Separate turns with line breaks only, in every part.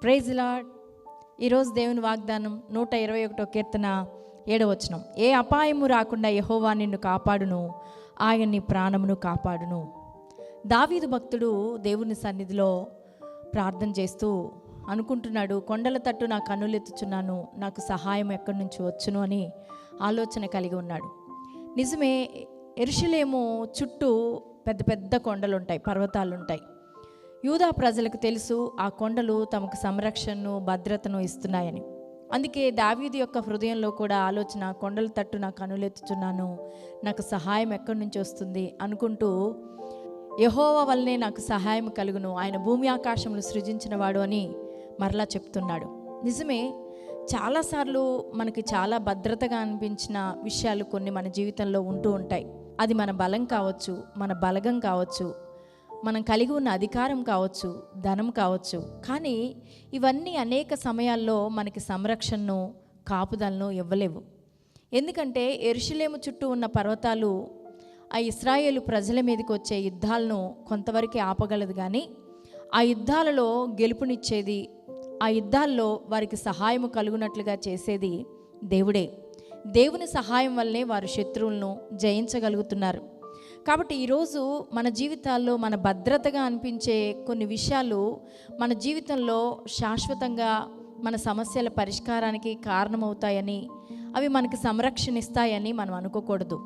Praise lord. ఈరోజు దేవుని వాగ్దానం 121 కీర్తన 7వ వచనం. ఏ అపాయము రాకుండా యెహోవా నిన్ను కాపాడును, ఆయన నీ ప్రాణమును కాపాడును. దావీదు భక్తుడు దేవుని సన్నిధిలో ప్రార్థన చేస్తూ అనుకుంటున్నాడు, కొండల తట్టు నా కన్నులెత్తుచున్నాను, నాకు సహాయం ఎక్కడి నుంచి వచ్చును అని ఆలోచన కలిగి ఉన్నాడు. నిజమే, యెరూషలేము చుట్టూ పెద్ద పెద్ద కొండలు ఉంటాయి, పర్వతాలు ఉంటాయి. యూదా ప్రజలకు తెలుసు ఆ కొండలు తమకు సంరక్షణను, భద్రతను ఇస్తున్నాయని. అందుకే దావీదు యొక్క హృదయంలో కూడా ఆలోచన, కొండల తట్టు నా కన్నులెత్తుచున్నాను, నాకు సహాయం ఎక్కడి నుంచి వస్తుంది అనుకుంటూ, యెహోవా వల్లనే నాకు సహాయం కలుగును, ఆయన భూమి ఆకాశములు సృజించినవాడు అని మరలా చెప్తున్నాడు. నిజమే, చాలాసార్లు మనకి చాలా భద్రతగా అనిపించిన విషయాలు కొన్ని మన జీవితంలో ఉంటూ ఉంటాయి. అది మన బలం కావచ్చు, మన బలగం కావచ్చు, మనం కలిగి ఉన్న అధికారం కావచ్చు, ధనం కావచ్చు. కానీ ఇవన్నీ అనేక సమయాల్లో మనకి సంరక్షణను, కాపుదలను ఇవ్వలేవు. ఎందుకంటే యెరూషలేము చుట్టూ ఉన్న పర్వతాలు ఆ ఇశ్రాయేలు ప్రజల మీదకి వచ్చే యుద్ధాలను కొంతవరకు ఆపగలదు, కానీ ఆ యుద్ధాలలో గెలుపునిచ్చేది, ఆ యుద్ధాల్లో వారికి సహాయము కలుగునట్లుగా చేసేది దేవుడే. దేవుని సహాయం వల్లనే వారు శత్రువులను జయించగలుగుతున్నారు. కాబట్టి ఈరోజు మన జీవితాల్లో మన భద్రతగా అనిపించే కొన్ని విషయాలు మన జీవితంలో శాశ్వతంగా మన సమస్యల పరిష్కారానికి కారణమవుతాయని, అవి మనకి సంరక్షణ ఇస్తాయని మనం అనుకోకూడదు.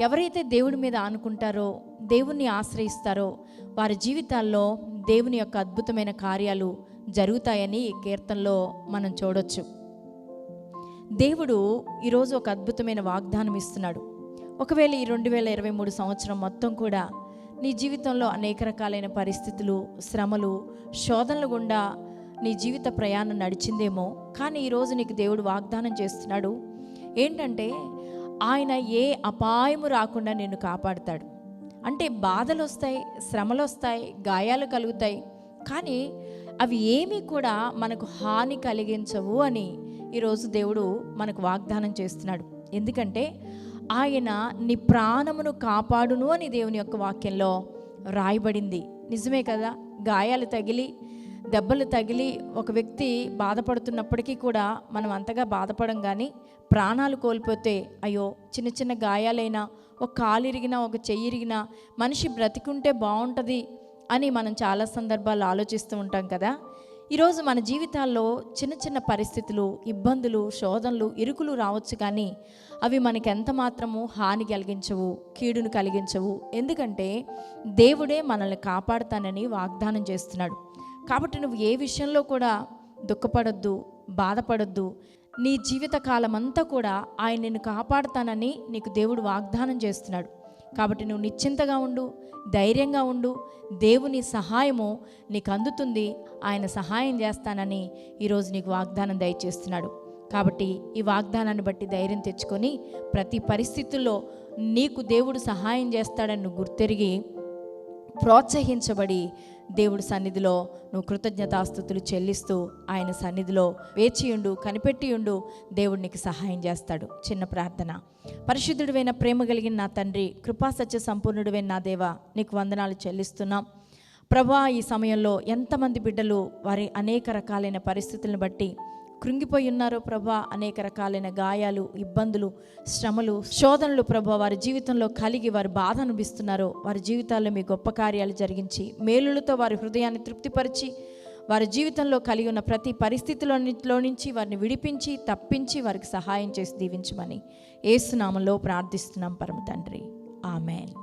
ఎవరైతే దేవుడి మీద ఆనుకుంటారో, దేవుణ్ణి ఆశ్రయిస్తారో, వారి జీవితాల్లో దేవుని యొక్క అద్భుతమైన కార్యాలు జరుగుతాయని ఈ కీర్తనలో మనం చూడొచ్చు. దేవుడు ఈరోజు ఒక అద్భుతమైన వాగ్దానం ఇస్తున్నాడు. ఒకవేళ ఈ 2023 సంవత్సరం మొత్తం కూడా నీ జీవితంలో అనేక రకాలైన పరిస్థితులు, శ్రమలు, శోధనలు గుండా నీ జీవిత ప్రయాణం నడిచిందేమో, కానీ ఈరోజు నీకు దేవుడు వాగ్దానం చేస్తున్నాడు. ఏంటంటే, ఆయన ఏ అపాయము రాకుండా నిన్ను కాపాడుతాడు. అంటే బాధలు వస్తాయి, శ్రమలు వస్తాయి, గాయాలు కలుగుతాయి, కానీ అవి ఏమీ కూడా మనకు హాని కలిగించవు అని ఈరోజు దేవుడు మనకు వాగ్దానం చేస్తున్నాడు. ఎందుకంటే ఆయన నీ ప్రాణమును కాపాడును అని దేవుని యొక్క వాక్యంలో రాయబడింది. నిజమే కదా, గాయాలు తగిలి, దెబ్బలు తగిలి ఒక వ్యక్తి బాధపడుతున్నప్పటికీ కూడా మనం అంతగా బాధపడం, కానీ ప్రాణాలు కోల్పోతే అయ్యో, చిన్న చిన్న గాయాలైనా, ఒక కాలు ఇరిగినా, ఒక చెయ్యి ఇరిగినా, మనిషి బ్రతికుంటే బాగుంటుంది అని మనం చాలా సందర్భాలు ఆలోచిస్తూ ఉంటాం కదా. ఈరోజు మన జీవితాల్లో చిన్న చిన్న పరిస్థితులు, ఇబ్బందులు, శోధనలు, ఇరుకులు రావచ్చు, కానీ అవి మనకి ఎంత మాత్రము హాని కలిగించవు, కీడును కలిగించవు. ఎందుకంటే దేవుడే మనల్ని కాపాడుతానని వాగ్దానం చేస్తున్నాడు. కాబట్టి నువ్వు ఏ విషయంలో కూడా దుఃఖపడొద్దు, బాధపడొద్దు. నీ జీవిత కాలం అంతా కూడా ఆయన నిన్ను కాపాడుతానని నీకు దేవుడు వాగ్దానం చేస్తున్నాడు. కాబట్టి నువ్వు నిశ్చింతగా ఉండు, ధైర్యంగా ఉండు. దేవుని సహాయము నీకు అందుతుంది, ఆయన సహాయం చేస్తానని ఈరోజు నీకు వాగ్దానం దయచేస్తున్నాడు. కాబట్టి ఈ వాగ్దానాన్ని బట్టి ధైర్యం తెచ్చుకొని ప్రతి పరిస్థితుల్లో నీకు దేవుడు సహాయం చేస్తాడని నువ్వు గుర్తెరిగి ప్రోత్సహించబడి దేవుడి సన్నిధిలో నువ్వు కృతజ్ఞతాస్తుతులు చెల్లిస్తూ ఆయన సన్నిధిలో వేచియుండు, కనిపెట్టియుండు. దేవుడు నీకు సహాయం చేస్తాడు. చిన్న ప్రార్థన. పరిశుద్ధుడివైన, ప్రేమ కలిగిన నా తండ్రి, కృపాసత్య సంపూర్ణుడివైన నా దేవా, నీకు వందనాలు చెల్లిస్తున్నాం ప్రభా. ఈ సమయంలో ఎంతమంది బిడ్డలు వారి అనేక రకాలైన పరిస్థితులను బట్టి కృంగిపోయి ఉన్నారో ప్రభా, అనేక రకాలైన గాయాలు, ఇబ్బందులు, శ్రమలు, శోధనలు ప్రభా వారి జీవితంలో కలిగి వారి బాధ అనిపిస్తున్నారో, వారి జీవితాల్లో మీ గొప్ప కార్యాలు జరిగించి మేలులతో వారి హృదయాన్ని తృప్తిపరిచి వారి జీవితంలో కలిగి ఉన్న ప్రతి పరిస్థితుల్లో నుంచి వారిని విడిపించి, తప్పించి వారికి సహాయం చేసి దీవించమని యేసు నామములో ప్రార్థిస్తున్నాం పరమ తండ్రి. ఆమేన్.